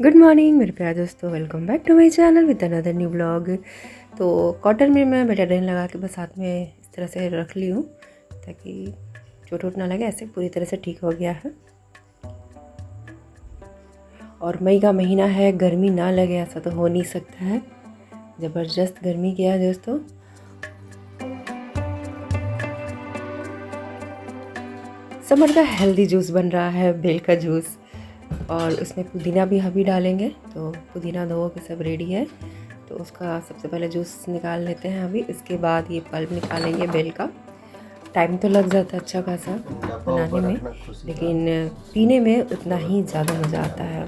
Good morning मेरे प्यारे दोस्तों, welcome back to my channel with another new blog. तो कॉटन में मैं बेटाडीन लगा के बस हाथ में इस तरह से रख ली हूँ ताकि चोट वोट ना लगे। ऐसे पूरी तरह से ठीक हो गया है। और मई का महीना है, गर्मी ना लगे ऐसा तो हो नहीं सकता है। ज़बरदस्त गर्मी किया है दोस्तों। समर का हेल्दी जूस बन रहा है, बेल का जूस, और उसमें पुदीना भी अभी डालेंगे। तो पुदीना धो के सब रेडी है, तो उसका सबसे पहले जूस निकाल लेते हैं अभी। इसके बाद ये पल्प निकालेंगे बेल का। टाइम तो लग जाता है अच्छा खासा बनाने में, लेकिन पीने में उतना ही ज़्यादा मज़ा आता है।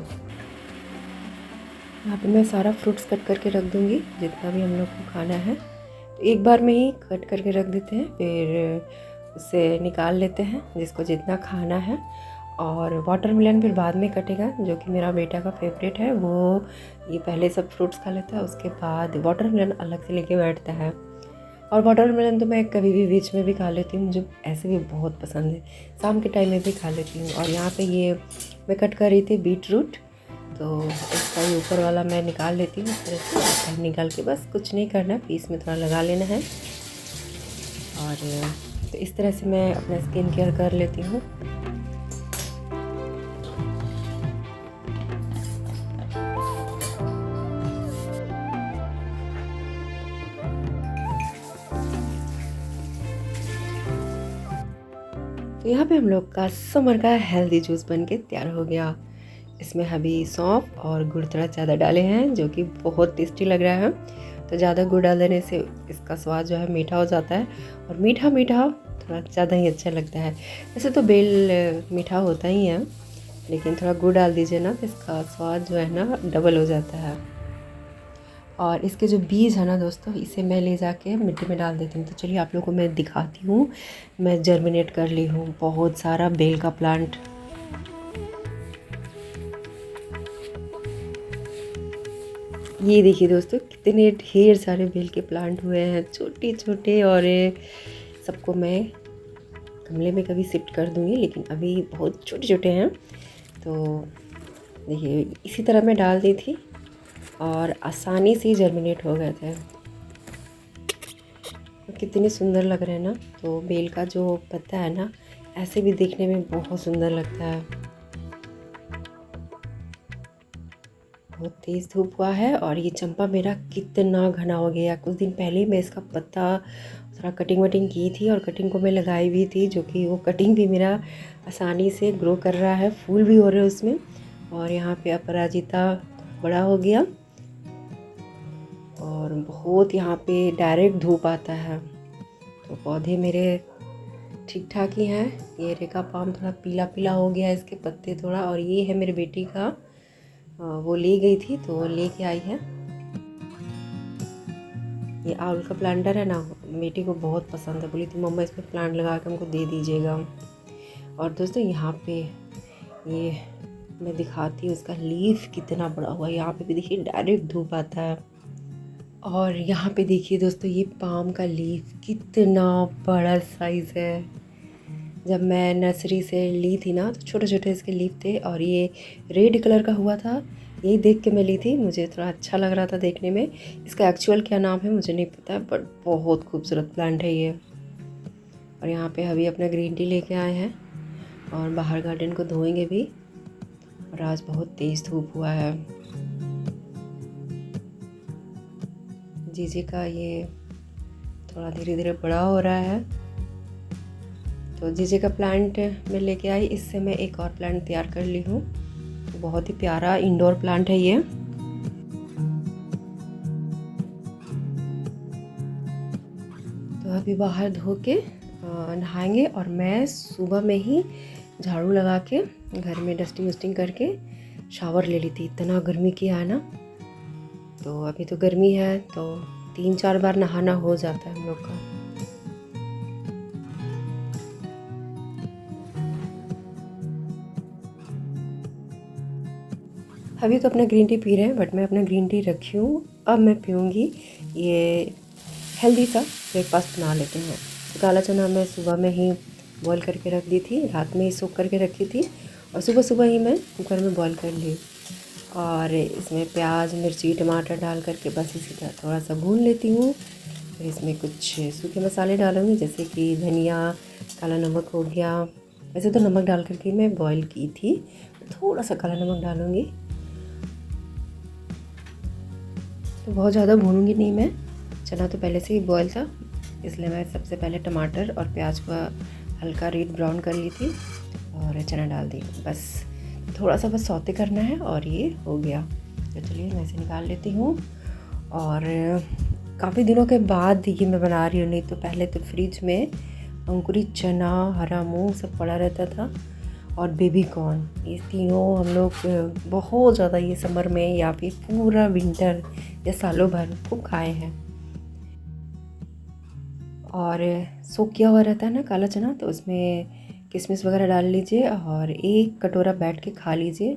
यहाँ पे मैं सारा फ्रूट्स कट करके रख दूँगी, जितना भी हम लोग को खाना है। तो एक बार में ही कट करके रख देते हैं, फिर उसे निकाल लेते हैं जिसको जितना खाना है। और वाटरमेलन फिर बाद में कटेगा, जो कि मेरा बेटा का फेवरेट है। वो ये पहले सब फ्रूट्स खा लेता है, उसके बाद वाटरमेलन अलग से लेके बैठता है। और वाटरमेलन तो मैं कभी भी बीच में भी खा लेती हूँ, मुझे ऐसे भी बहुत पसंद है। शाम के टाइम में भी खा लेती हूँ। और यहाँ पे ये मैं कट कर रही थी बीट रूट, तो इसका ये ऊपर वाला मैं निकाल लेती हूँ। इस तरह से निकाल के बस कुछ नहीं करना, पीस में थोड़ा लगा लेना है। और तो इस तरह से मैं अपना स्किन केयर कर लेती हूँ। तो यहाँ पे हम लोग का समर का हेल्दी जूस बनके तैयार हो गया। इसमें अभी सौंफ और गुड़ थोड़ा ज़्यादा डाले हैं, जो कि बहुत टेस्टी लग रहा है। तो ज़्यादा गुड़ डाल देने से इसका स्वाद जो है मीठा हो जाता है, और मीठा मीठा थोड़ा ज़्यादा ही अच्छा लगता है। वैसे तो बेल मीठा होता ही है, लेकिन थोड़ा गुड़ डाल दीजिए ना तो इसका स्वाद जो है ना डबल हो जाता है। और इसके जो बीज है ना दोस्तों, इसे मैं ले जाके मिट्टी में डाल देती हूँ। तो चलिए आप लोगों को मैं दिखाती हूँ। मैं जर्मिनेट कर ली हूँ बहुत सारा बेल का प्लांट। ये देखिए दोस्तों, कितने ढेर सारे बेल के प्लांट हुए हैं, छोटे छोटे। और सबको मैं गमले में कभी शिफ्ट कर दूँगी, लेकिन अभी बहुत छोटे छोटे हैं। तो देखिए इसी तरह मैं डाल दी थी और आसानी से जर्मिनेट हो गए थे। कितने सुंदर लग रहे हैं ना। तो बेल का जो पत्ता है ना, ऐसे भी देखने में बहुत सुंदर लगता है। बहुत तेज़ धूप हुआ है, और ये चंपा मेरा कितना घना हो गया। कुछ दिन पहले मैं इसका पत्ता थोड़ा कटिंग वटिंग की थी, और कटिंग को मैं लगाई भी थी, जो कि वो कटिंग भी मेरा आसानी से ग्रो कर रहा है, फूल भी हो रहे हैं उसमें। और यहाँ पे अपराजिता बड़ा हो गया, और बहुत यहाँ पे डायरेक्ट धूप आता है। तो पौधे मेरे ठीक ठाक ही हैं। ये रेका पाम थोड़ा पीला पीला हो गया, इसके पत्ते थोड़ा। और ये है मेरी बेटी का, वो ले गई थी तो वो लेके आई है। ये आउल का प्लांटर है ना, बेटी को बहुत पसंद है। बोली थी मम्मा इसमें प्लांट लगा के हमको दे दीजिएगा। और दोस्तों यहाँ पे ये मैं दिखाती हूँ, इसका लीफ कितना बड़ा हुआ है। यहाँ पे भी देखिए डायरेक्ट धूप आता है। और यहाँ पे देखिए दोस्तों, ये पाम का लीफ कितना बड़ा साइज़ है। जब मैं नर्सरी से ली थी ना, तो छोटे छोटे इसके लीफ थे, और ये रेड कलर का हुआ था। यही देख के मैं ली थी, मुझे थोड़ा अच्छा लग रहा था देखने में। इसका एक्चुअल क्या नाम है मुझे नहीं पता, बट बहुत खूबसूरत प्लांट है ये। और यहाँ पे अभी अपना ग्रीन टी लेके आए हैं, और बाहर गार्डन को धोएंगे भी। और आज बहुत तेज़ धूप हुआ है। जीजी का ये थोड़ा धीरे धीरे बड़ा हो रहा है। तो जीजे का प्लांट मैं लेके आई, इससे मैं एक और प्लांट तैयार कर ली हूँ। तो बहुत ही प्यारा इंडोर प्लांट है ये। तो अभी बाहर धो के नहाएंगे, और मैं सुबह में ही झाड़ू लगा के घर में डस्टिंग वस्टिंग करके शावर ले ली थी। इतना गर्मी किया है ना। तो अभी तो गर्मी है, तो 3-4 बार नहाना हो जाता है हम लोग का। अभी तो अपना ग्रीन टी पी रहे हैं, बट मैं अपना ग्रीन टी रखी हूँ। अब मैं पीऊँगी ये हेल्दी सा ब्रेकफास्ट बना लेते हैं। काला चना मैं सुबह में ही बॉईल करके रख दी थी, रात में ही सोख करके रखी थी, और सुबह सुबह ही मैं कुकर में बॉईल कर ली। और इसमें प्याज, मिर्ची, टमाटर डाल करके बस इसी तरह थोड़ा सा भून लेती हूँ। फिर इसमें कुछ सूखे मसाले डालूँगी, जैसे कि धनिया, काला नमक हो गया। वैसे तो नमक डाल करके मैं बॉईल की थी, थोड़ा सा काला नमक डालूँगी। तो बहुत ज़्यादा भूनूंगी नहीं मैं, चना तो पहले से ही बॉईल था, इसलिए मैं सबसे पहले टमाटर और प्याज को हल्का रेड ब्राउन कर ली थी और चना डाल दी। बस थोड़ा सा बस सौते करना है और ये हो गया। तो चलिए मैं इसे निकाल लेती हूँ। और काफ़ी दिनों के बाद ये मैं बना रही हूँ, नहीं तो पहले तो फ्रिज में अंकुरित चना, हरा मूंग सब पड़ा रहता था और बेबी कॉर्न, ये तीनों हम लोग बहुत ज़्यादा ये समर में या फिर पूरा विंटर या सालों भर खूब खाए हैं। और सोक किया हुआ रहता है ना काला चना, तो उसमें किशमिश वगैरह डाल लीजिए और एक कटोरा बैठ के खा लीजिए,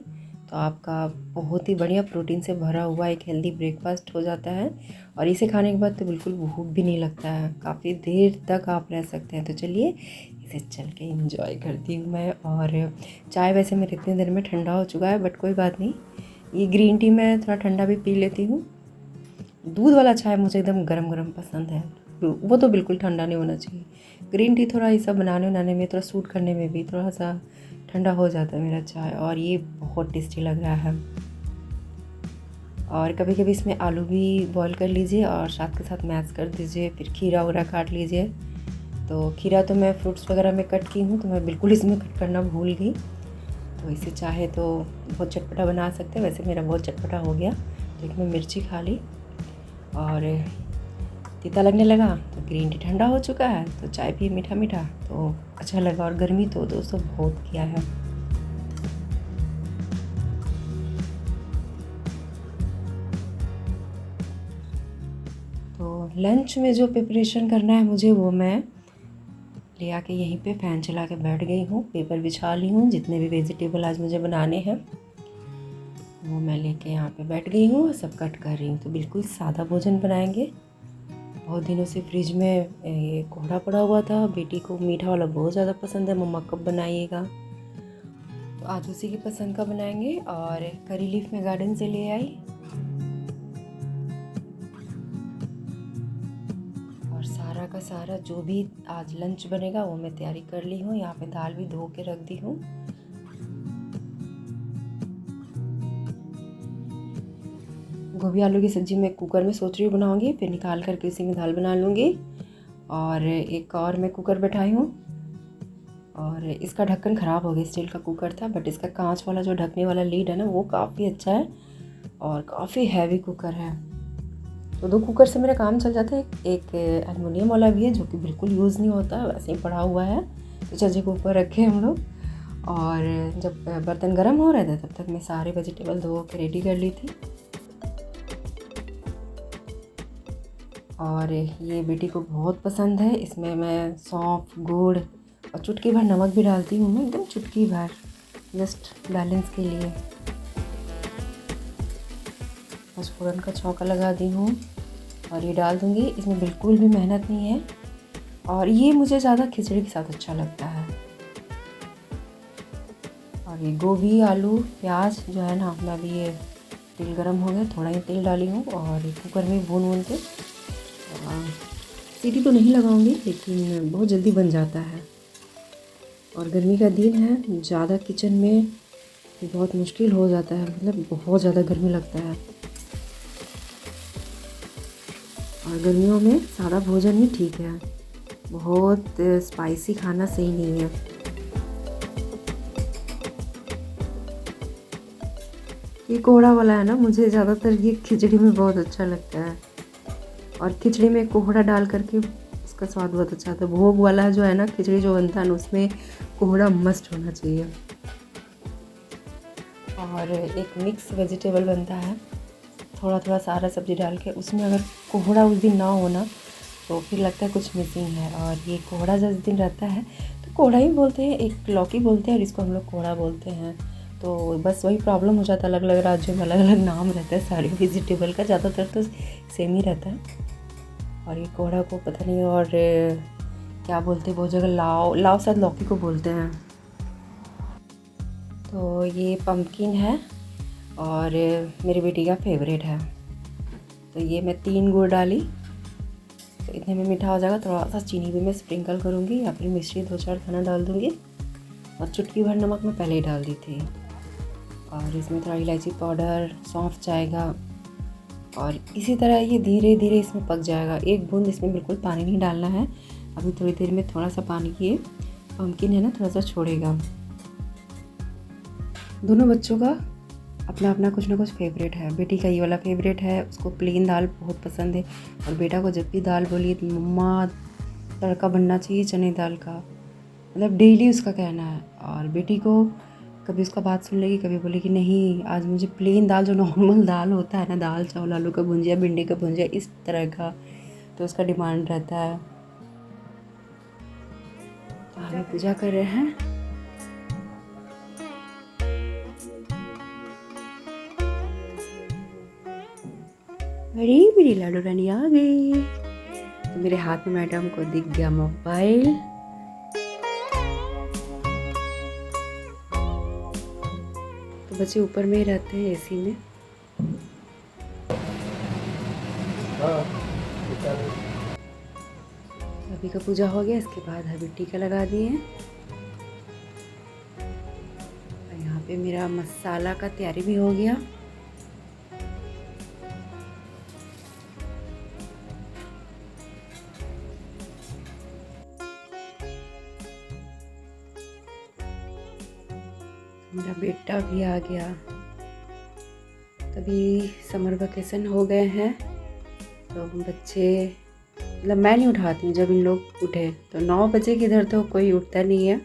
तो आपका बहुत ही बढ़िया प्रोटीन से भरा हुआ एक हेल्दी ब्रेकफास्ट हो जाता है। और इसे खाने के बाद तो बिल्कुल भूख भी नहीं लगता है, काफ़ी देर तक आप रह सकते हैं। तो चलिए इसे चल के इंजॉय करती हूँ मैं। और चाय वैसे मेरे इतने देर में ठंडा हो चुका है, बट कोई बात नहीं, ये ग्रीन टी मैं थोड़ा ठंडा भी पी लेती हूँ। दूध वाला चाय मुझे एकदम गरम गरम पसंद है, वो तो बिल्कुल ठंडा नहीं होना चाहिए। ग्रीन टी थोड़ा ये सब बनाने में, थोड़ा सूट करने में भी थोड़ा सा ठंडा हो जाता है मेरा चाय, और ये बहुत टेस्टी लग रहा है। और कभी कभी इसमें आलू भी बॉईल कर लीजिए और साथ के साथ मैश कर दीजिए, फिर खीरा वगैरह काट लीजिए। तो खीरा तो मैं फ्रूट्स वगैरह में कट की हूँ, तो मैं बिल्कुल इसमें कट करना भूल गई। तो इसे चाहे तो बहुत चटपटा बना सकते हैं, वैसे मेरा बहुत चटपटा हो गया। तो एक मैं मिर्ची खा ली और तीता लगने लगा, तो ग्रीन टी ठंडा हो चुका है, तो चाय भी मीठा मीठा, तो अच्छा लगा। और गर्मी तो दोस्तों बहुत किया है। तो लंच में जो प्रिपरेशन करना है मुझे, वो मैं ले आके यहीं पे फ़ैन चला के बैठ गई हूँ, पेपर बिछा ली हूँ। जितने भी वेजिटेबल आज मुझे बनाने हैं वो मैं लेके यहाँ पे बैठ गई हूँ, सब कट कर रही हूँ। तो बिल्कुल सादा भोजन बनाएंगे। बहुत दिनों से फ्रिज में ये कोहड़ा पड़ा हुआ था, बेटी को मीठा वाला बहुत ज़्यादा पसंद है, मम्मा कब बनाइएगा। तो आज उसी की पसंद का बनाएंगे। और करी लीफ में गार्डन से ले आई, और सारा का सारा जो भी आज लंच बनेगा वो मैं तैयारी कर ली हूँ। यहाँ पे दाल भी धो के रख दी हूँ। गोभी आलू की सब्ज़ी मैं कुकर में सोच रही हूँ बनाऊँगी, फिर निकाल करके उसी में दाल बना लूँगी। और एक और मैं कुकर बैठाई हूँ, और इसका ढक्कन ख़राब हो गया, स्टील का कुकर था, बट इसका कांच वाला जो ढकने वाला लीड है ना, वो काफ़ी अच्छा है और काफ़ी हैवी कुकर है। तो 2 कुकर से मेरा काम चल जाता है। एक एलुमिनियम वाला भी है जो कि बिल्कुल यूज़ नहीं होता, वैसे ही पड़ा हुआ है, तो चर्चे के ऊपर रखे हम लोग। और जब बर्तन गर्म हो रहे थे तब तक मैं सारे वेजिटेबल धो के रेडी कर ली थी। और ये बेटी को बहुत पसंद है, इसमें मैं सौंफ, गुड़ और चुटकी भर नमक भी डालती हूँ मैं, एकदम चुटकी भर, जस्ट बैलेंस के लिए। बस फ़ौरन का छौंका लगा दी हूँ और ये डाल दूँगी। इसमें बिल्कुल भी मेहनत नहीं है, और ये मुझे ज़्यादा खिचड़ी के साथ अच्छा लगता है। और ये गोभी, आलू, प्याज जो है ना, मैं अभी ये तेल गरम हो गया, थोड़ा ही तेल डाली हूँ और कुकर में भून के सीटी तो नहीं लगाऊंगी, लेकिन बहुत जल्दी बन जाता है। और गर्मी का दिन है, ज़्यादा किचन में बहुत मुश्किल हो जाता है, मतलब बहुत ज़्यादा गर्मी लगता है। और गर्मियों में सादा भोजन ही ठीक है, बहुत स्पाइसी खाना सही नहीं है। ये कोहड़ा वाला है ना, मुझे ज़्यादातर ये खिचड़ी में बहुत अच्छा लगता है, और खिचड़ी में कोहड़ा डाल करके उसका स्वाद बहुत अच्छा आता है। भोग वाला जो है ना, खिचड़ी जो बनता है ना, उसमें कोहड़ा मस्ट होना चाहिए। और एक मिक्स वेजिटेबल बनता है, थोड़ा थोड़ा सारा सब्ज़ी डाल के, उसमें अगर कोहड़ा उस दिन ना होना तो फिर लगता है कुछ मिसिंग है। और ये कोहड़ा जिस दिन रहता है तो कोहड़ा ही बोलते हैं, एक लौकी बोलते हैं और इसको हम लोग कोहड़ा बोलते हैं। तो बस वही प्रॉब्लम हो जाता है, अलग अलग राज्यों में अलग अलग नाम रहता है सारे वेजिटेबल का, ज़्यादातर तो सेम ही रहता है। और ये कोहड़ा को पता नहीं और क्या बोलते हैं, बहुत जगह लाव शायद लौकी को बोलते हैं। तो ये पम्पकिन है और मेरी बेटी का फेवरेट है। तो ये मैं 3 गुड़ डाली, तो इतने में मीठा हो जाएगा। थोड़ा सा चीनी भी मैं स्प्रिंकल करूँगी या फिर मिश्री 2-4 दाना डाल दूँगी, और चुटकी भर नमक मैं पहले ही डाल दी थी। और इसमें थोड़ा इलायची पाउडर, सौंफ जाएगा, और इसी तरह ये धीरे धीरे इसमें पक जाएगा। एक बूंद इसमें बिल्कुल पानी नहीं डालना है। अभी थोड़ी देर में थोड़ा सा पानी ये पम्पकिन है ना थोड़ा सा छोड़ेगा। दोनों बच्चों का अपना अपना कुछ ना कुछ फेवरेट है। बेटी का ये वाला फेवरेट है, उसको प्लेन दाल बहुत पसंद है, और बेटा को जब भी दाल बोली तो मम्मा तड़का बनना चाहिए चने दाल का, मतलब डेली उसका कहना है। और बेटी को कभी उसका बात सुन लेगी, कभी बोलेगी नहीं आज मुझे प्लेन दाल, जो नॉर्मल दाल होता है ना, दाल चावल आलू का भुंजिया भिंडी का भुंजिया इस तरह का, तो उसका डिमांड रहता है। तो हम पूजा कर रहे हैं। अरे मेरी लाडो रानी आ गई। तो मेरे हाथ में मैडम को दिख गया मोबाइल। तो बच्चे ऊपर में ही रहते हैं एसी में। अभी का पूजा हो गया, इसके बाद अभी टीका लगा दिए। यहाँ पे मेरा मसाला का तैयारी भी हो गया। मेरा बेटा भी आ गया। तभी समर वेकेशन हो गए हैं, तो बच्चे, मतलब मैं नहीं उठाती हूँ। जब इन लोग उठे तो 9 बजे के इधर तो कोई उठता नहीं है।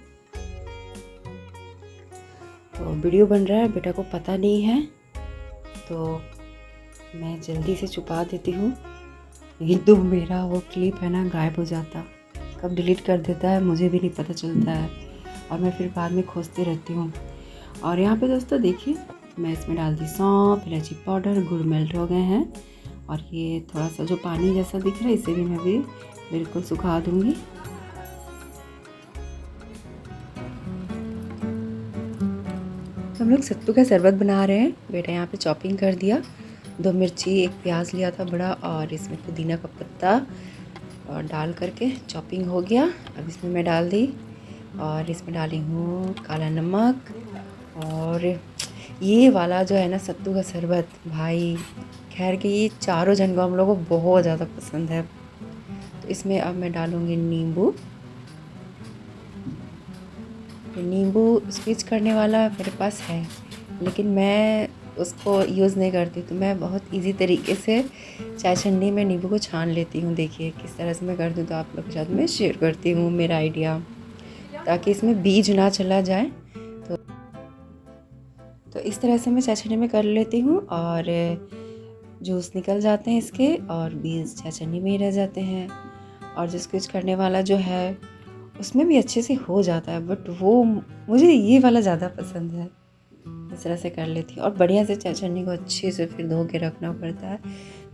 तो वीडियो बन रहा है, बेटा को पता नहीं है, तो मैं जल्दी से छुपा देती हूँ। ये तो मेरा वो क्लिप है ना गायब हो जाता, कब डिलीट कर देता है मुझे भी नहीं पता चलता है, और मैं फिर बाद में खोजती रहती हूँ। और यहाँ पे दोस्तों देखिए, मैं इसमें डाल दी सौंफ, इलायची पाउडर, गुड़ मेल्ट हो गए हैं, और ये थोड़ा सा जो पानी जैसा दिख रहा है इसे भी मैं भी बिल्कुल सुखा दूँगी। हम लोग सत्तू का शरबत बना रहे हैं। बेटा यहाँ पे चॉपिंग कर दिया, 2 मिर्ची, 1 प्याज लिया था बड़ा, और इसमें पुदीना का पत्ता और डाल करके चॉपिंग हो गया। अब इसमें मैं डाल दी, और इसमें डाली हूँ काला नमक। और ये वाला जो है ना सत्तू का शरबत, भाई खैर कि ये चारों जन को हम लोगों को बहुत ज़्यादा पसंद है। तो इसमें अब मैं डालूँगी नींबू। नींबू स्क्वीज करने वाला मेरे पास है, लेकिन मैं उसको यूज़ नहीं करती, तो मैं बहुत इजी तरीके से चाय छन्नी में नींबू को छान लेती हूँ। देखिए किस तरह से मैं करती हूँ, तो आप लोग के साथ मैं शेयर करती हूँ मेरा आइडिया, ताकि इसमें बीज ना चला जाए। तो इस तरह से मैं चाय छन्नी में कर लेती हूँ, और जूस निकल जाते हैं इसके, और बीज चाय छन्नी में ही रह जाते हैं। और जो स्क्वीज करने वाला जो है उसमें भी अच्छे से हो जाता है, बट वो मुझे ये वाला ज़्यादा पसंद है। इस तरह से कर लेती हूँ, और बढ़िया से चाय छन्नी को अच्छे से फिर धो के रखना पड़ता है,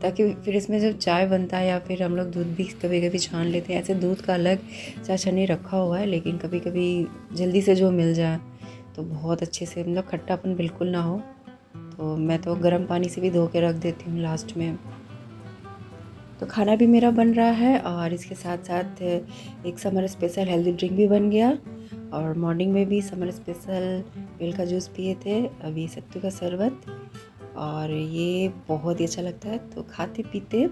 ताकि फिर इसमें जब चाय बनता है, या फिर हम लोग दूध भी कभी कभी छान लेते हैं। ऐसे दूध का अलग चाय छन्नी रखा हुआ है, लेकिन कभी कभी जल्दी से जो मिल जाए तो बहुत अच्छे से, मतलब खट्टापन बिल्कुल ना हो, तो मैं तो गर्म पानी से भी धो के रख देती हूँ लास्ट में। तो खाना भी मेरा बन रहा है, और इसके साथ साथ एक समर स्पेशल हेल्दी ड्रिंक भी बन गया। और मॉर्निंग में भी समर स्पेशल बेल का जूस पिए थे, अभी सत्तू का शरबत, और ये बहुत ही अच्छा लगता है तो खाते पीते।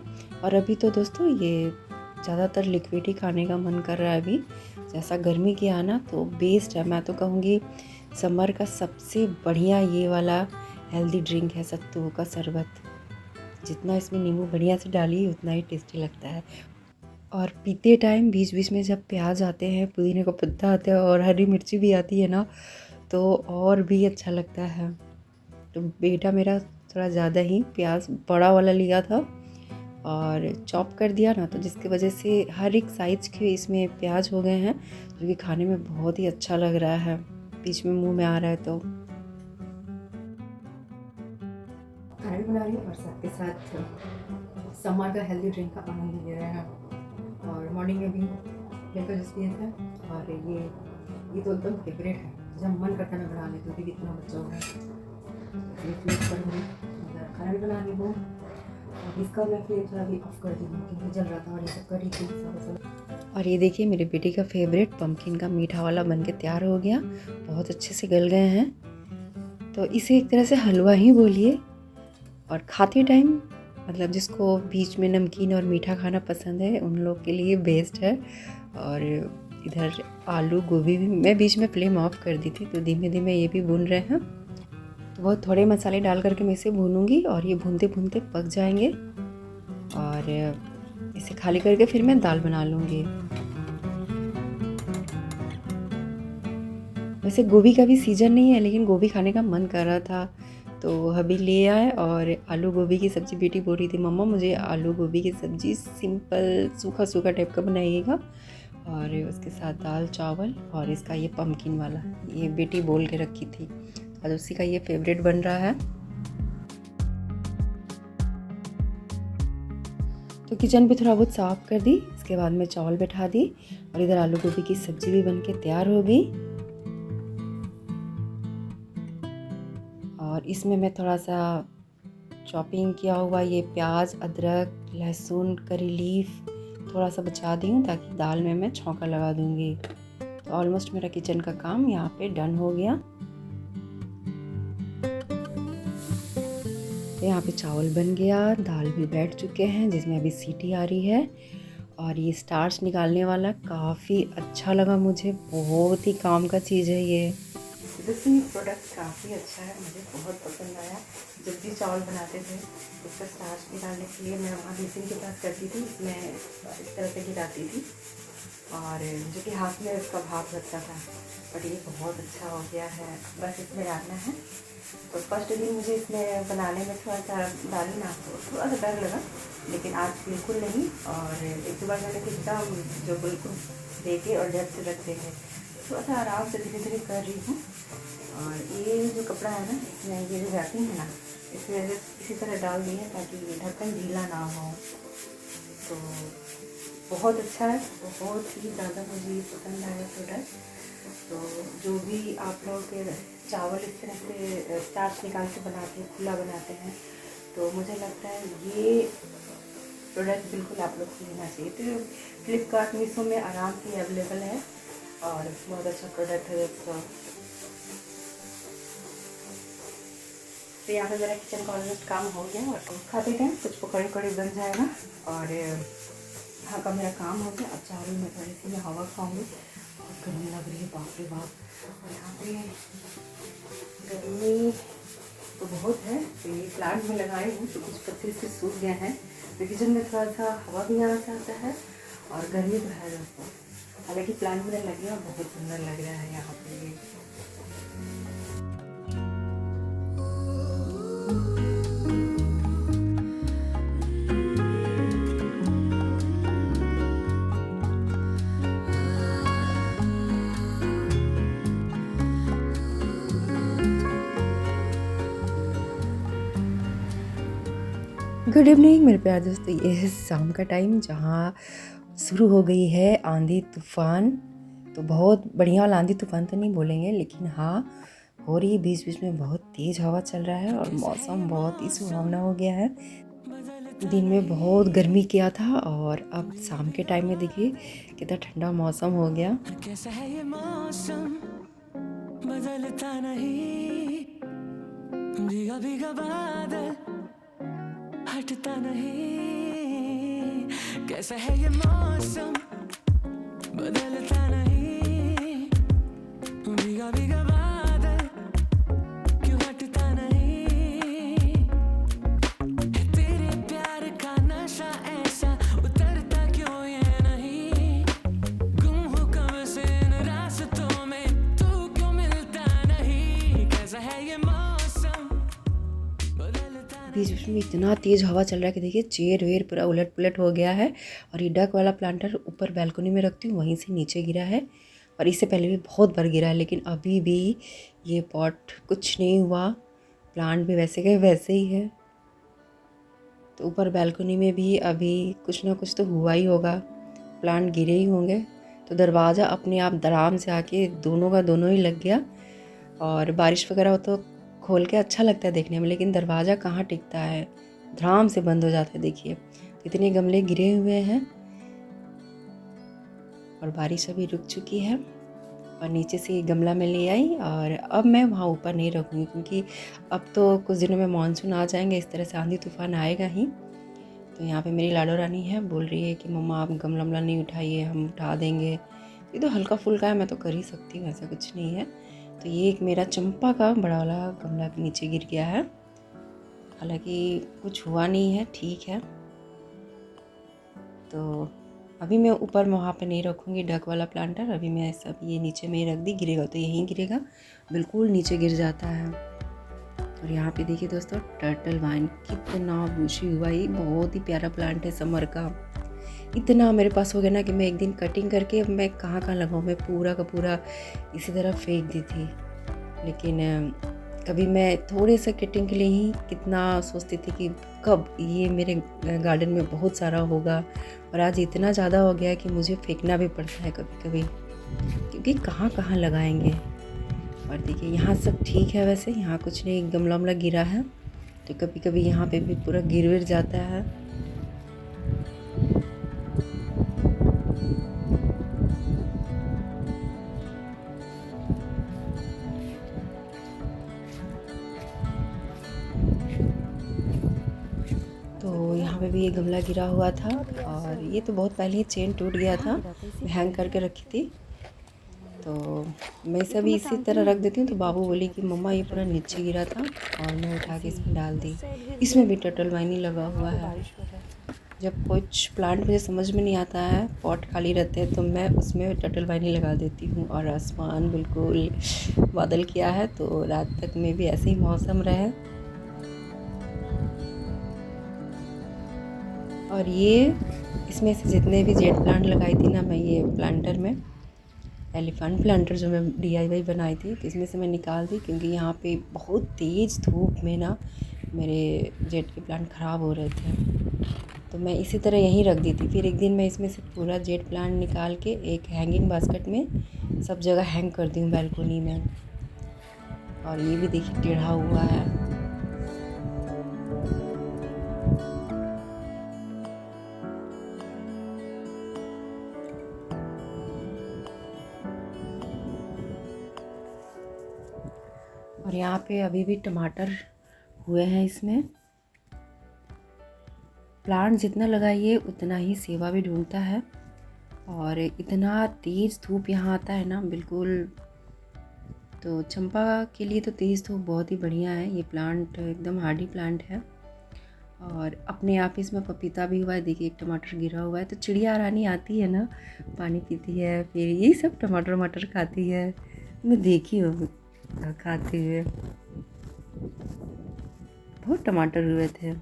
और अभी तो दोस्तों ये ज़्यादातर लिक्विड ही खाने का मन कर रहा है अभी, जैसा गर्मी किया ना, तो बेस्ट है। मैं तो कहूँगी समर का सबसे बढ़िया ये वाला हेल्दी ड्रिंक है सत्तू का शरबत। जितना इसमें नींबू बढ़िया से डाली उतना ही टेस्टी लगता है। और पीते टाइम बीच बीच में जब प्याज आते हैं, पुदीने का पत्ता आता है, और हरी मिर्ची भी आती है ना, तो और भी अच्छा लगता है। तो बेटा मेरा थोड़ा ज़्यादा ही प्याज बड़ा वाला लिया था और चॉप कर दिया ना, तो जिसकी वजह से हर एक साइज़ के इसमें प्याज हो गए हैं, जो कि खाने में बहुत ही अच्छा लग रहा है, बीच में मुंह में आ रहा है। तो खाना भी बना रही हूँ और साथ के साथ समर का हेल्दी ड्रिंक का आनंद ले रहे हैं। और मॉर्निंग में भी ब्रेकफास्ट जूस पिए थे, और ये तो एकदम फेवरेट है, जब मन करता है मैं बना लेती हूँ, क्योंकि इतना बच्चा हो गया। खाना भी बना ली हूँ। इसका मैं फिर थोड़ा भी ऑफ कर दूँगी क्योंकि जल रहा था और ये सब कर रही थी सारा। और ये देखिए मेरे बेटी का फेवरेट पम्पकिन का मीठा वाला बन के तैयार हो गया। बहुत अच्छे से गल गए हैं, तो इसे एक तरह से हलवा ही बोलिए। और खाते टाइम मतलब जिसको बीच में नमकीन और मीठा खाना पसंद है उन लोग के लिए बेस्ट है। और इधर आलू गोभी भी मैं बीच में फ्लेम ऑफ कर दी थी, तो धीमे धीमे ये भी भून रहे हैं। तो बहुत थोड़े मसाले डाल करके मैं इसे भूनूंगी और ये भूनते भूनते पक जाएंगे। और इसे खाली करके फिर मैं दाल बना लूँगी। वैसे गोभी का भी सीज़न नहीं है, लेकिन गोभी खाने का मन कर रहा था तो अभी ले आए। और आलू गोभी की सब्ज़ी बेटी बोल रही थी मम्मा मुझे आलू गोभी की सब्ज़ी सिंपल सूखा सूखा टाइप का बनाइएगा, और उसके साथ दाल चावल और इसका ये पम्पकिन वाला, ये बेटी बोल के रखी थी, आज उसी का ये फेवरेट बन रहा है। तो किचन भी थोड़ा बहुत साफ़ कर दी, इसके बाद में चावल बैठा दी और इधर आलू गोभी की सब्ज़ी भी बन के तैयार हो गई। और इसमें मैं थोड़ा सा चॉपिंग किया हुआ ये प्याज, अदरक, लहसुन, करी लीफ थोड़ा सा बचा दी हूँ ताकि दाल में मैं छौंका लगा दूँगी। तो ऑलमोस्ट मेरा किचन का काम यहाँ पे डन हो गया। तो यहाँ पे चावल बन गया, दाल भी बैठ चुके हैं जिसमें अभी सीटी आ रही है। और ये स्टार्च निकालने वाला काफ़ी अच्छा लगा मुझे, बहुत ही काम का चीज़ है ये। ये प्रोडक्ट काफ़ी अच्छा है, मुझे बहुत पसंद आया। जब भी चावल बनाते थे उसका स्टार्च निकालने के लिए मैं वहाँ बेसिन के पास करती थी, इसमें इस तरह से गिराती थी और जो कि हाथ में उसका भाप लगता था। बट ये बहुत अच्छा हो गया है, बस इसमें डालना है। तो फर्स्ट दिन मुझे इसमें बनाने में थोड़ा सा डालना थोड़ा सा डर लगा, लेकिन आज बिल्कुल नहीं। और एक दो बार मैंने एकदम जो बिल्कुल देखे और डर से रख देंगे, थोड़ा सा आराम से धीरे धीरे कर रही हूँ। और ये जो कपड़ा है ना, इसमें ये जो रैपिंग है ना, इसमें इसी तरह डाल दी है ताकि ढक्कन ढीला ना हो। तो बहुत अच्छा है, बहुत ही ज़्यादा मुझे ये पसंद आया प्रोडक्ट। तो जो भी आप लोग चावल इस तरह से स्टार्च निकाल के बनाते हैं, खुला बनाते हैं, तो मुझे लगता है ये प्रोडक्ट बिल्कुल आप लोग को लेना चाहिए। तो फ्लिपकार्ट मीशो में आराम से अवेलेबल है और बहुत अच्छा प्रोडक्ट है दोस्तों। तो यहाँ पे मेरा किचन का ऑलमोस्ट काम हो गया और खाते टाइम कुछ पकौड़े वकौड़े बन जाएगा। और यहाँ का मेरा काम हो गया। अब चावल में थोड़ी सी मैं हवा खाऊंगी, बहुत गर्मी लग रही है, बाप रे बाप। और यहाँ पे गर्मी तो बहुत है, तो ये प्लांट में लगाए हूँ तो कुछ पत्ते से सूख गए हैं। तो किचन में थोड़ा सा हवा भी आना चाहता है और गर्मी तो है दोस्तों। हालांकि प्लांट में लगे और बहुत सुंदर लग रहा है यहाँ पे ये। गुड इवनिंग मेरे प्यारे दोस्तों, ये है शाम का टाइम जहाँ शुरू हो गई है आंधी तूफ़ान। तो बहुत बढ़िया वाला आंधी तूफ़ान तो नहीं बोलेंगे, लेकिन हाँ हो रही है। बीच बीच में बहुत तेज़ हवा चल रहा है और मौसम बहुत ही सुहावना हो गया है। दिन में बहुत गर्मी किया था और अब शाम के टाइम में देखिए कितना ठंडा मौसम हो गया। कैसा है ये मौसम, बदलता नहीं, भीगा भीगा बादल हटता नहीं। कैसा है ये मौसम, बदलता नहीं, भीगा भीगा बादल क्यों हटता नहीं। तेरे प्यार का नशा ऐसा उतरता क्यों ये नहीं। गुम हो कब से इन रास्तों में, तू क्यों मिलता नहीं। कैसा है ये मौसम, बीच बीच में इतना तेज़ हवा चल रहा है कि देखिए चेयर वेयर पूरा उलट पुलट हो गया है। और ये डक वाला प्लांटर ऊपर बालकनी में रखती हूँ, वहीं से नीचे गिरा है और इससे पहले भी बहुत बार गिरा है, लेकिन अभी भी ये पॉट कुछ नहीं हुआ। प्लांट भी वैसे के वैसे ही है। तो ऊपर बालकनी में भी अभी कुछ ना कुछ तो हुआ ही होगा, प्लांट गिरे ही होंगे। तो दरवाज़ा अपने आप आराम से आके दोनों का दोनों ही लग गया। और बारिश वगैरह हो तो खोल के अच्छा लगता है देखने में, लेकिन दरवाज़ा कहाँ टिकता है, धड़ाम से बंद हो जाता है। देखिए इतने गमले गिरे हुए हैं और बारिश अभी रुक चुकी है। और नीचे से ये गमला मैं ले आई और अब मैं वहाँ ऊपर नहीं रखूँगी, क्योंकि अब तो कुछ दिनों में मानसून आ जाएंगे, इस तरह से आंधी तूफान आएगा ही। तो यहाँ पे मेरी लाडो रानी है, बोल रही है कि मम्मा आप गमला वमला नहीं उठाइए, हम उठा देंगे। ये तो हल्का फुल्का है, मैं तो कर ही सकती हूँ, ऐसा कुछ नहीं है। तो ये एक मेरा चंपा का बड़ा वाला गमला के नीचे गिर गया है, हालांकि कुछ हुआ नहीं है, ठीक है। तो अभी मैं ऊपर वहाँ पे नहीं रखूँगी डक वाला प्लांटर, अभी मैं सब ये नीचे में ही रख दी। गिरेगा तो यहीं गिरेगा, बिल्कुल नीचे गिर जाता है। और यहाँ पे देखिए दोस्तों टर्टल वाइन कितना बुशी हुआ, ये बहुत ही प्यारा प्लांट है समर का। इतना मेरे पास हो गया ना कि मैं एक दिन कटिंग करके मैं कहाँ कहाँ लगाऊँ, मैं पूरा का पूरा इसी तरह फेंक दी थी। लेकिन कभी मैं थोड़े से कटिंग के लिए ही कितना सोचती थी कि कब ये मेरे गार्डन में बहुत सारा होगा, और आज इतना ज़्यादा हो गया है कि मुझे फेंकना भी पड़ता है कभी कभी, क्योंकि कहाँ कहाँ लगाएंगे। और देखिए यहाँ सब ठीक है, वैसे यहाँ कुछ नहीं, गमला वमला गिरा है तो कभी कभी यहाँ पे भी पूरा गिर विर जाता है। तो यहाँ पे भी ये गमला गिरा हुआ था, और ये तो बहुत पहले ही चेन टूट गया था, मैं हैंग करके रखी थी। तो मैं इसे भी इसी तरह रख देती हूँ। तो बाबू बोली कि मम्मा ये पूरा नीचे गिरा था, और मैं उठा के इसमें डाल दी। इसमें भी टर्टल वाइन ही लगा हुआ है। जब कुछ प्लांट मुझे समझ में नहीं आता है, पॉट खाली रहते हैं, तो मैं उसमें टर्टल वाइन ही लगा देती हूँ। और आसमान बिल्कुल बादल किया है, तो रात तक में भी ऐसे ही मौसम रहे। और ये इसमें से जितने भी जेट प्लांट लगाई थी ना मैं, ये प्लांटर में एलिफेंट प्लांटर जो मैं DIY बनाई थी, तो इसमें से मैं निकाल दी, क्योंकि यहाँ पे बहुत तेज़ धूप में ना मेरे जेट के प्लांट ख़राब हो रहे थे। तो मैं इसी तरह यहीं रख दी थी। फिर एक दिन मैं इसमें से पूरा जेट प्लांट निकाल के एक हैंगिंग बास्केट में सब जगह हैंग कर दी हूँ, बैल्कोनी में। और ये भी देखिए टेढ़ा हुआ है। और यहाँ पे अभी भी टमाटर हुए हैं इसमें। प्लांट जितना लगाइए उतना ही सेवा भी ढूंढता है, और इतना तेज़ धूप यहाँ आता है ना बिल्कुल। तो चंपा के लिए तो तेज़ धूप बहुत ही बढ़िया है, ये प्लांट एकदम हार्डी प्लांट है। और अपने आप इसमें पपीता भी हुआ है, देखिए एक टमाटर गिरा हुआ है। तो चिड़िया रानी आती है ना, पानी पीती है, फिर यही सब टमाटर वमाटर खाती है, मैं देखी हूँ खाते हुए। बहुत टमाटर हुए थे।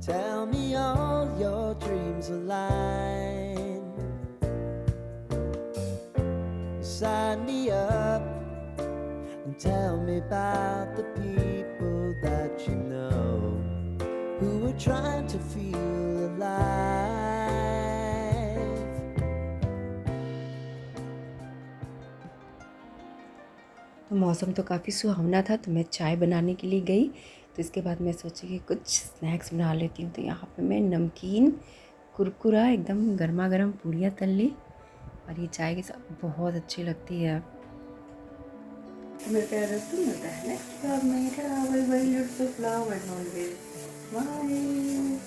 Tell me all your dreams align. Sign me up and tell me about the people that you know who are trying to feel alive. तो मौसम तो काफ़ी सुहावना था, तो मैं चाय बनाने के लिए गई। तो इसके बाद मैं सोची कि कुछ स्नैक्स बना लेती हूँ। तो यहाँ पे मैं नमकीन कुरकुरा एकदम गर्मा गर्म पूड़ियाँ तल ली, और ये चाय के साथ बहुत अच्छी लगती है। मेरे प्यारे दोस्तों, मिलता है नेक्स्ट ब्लॉग में। Bye bye.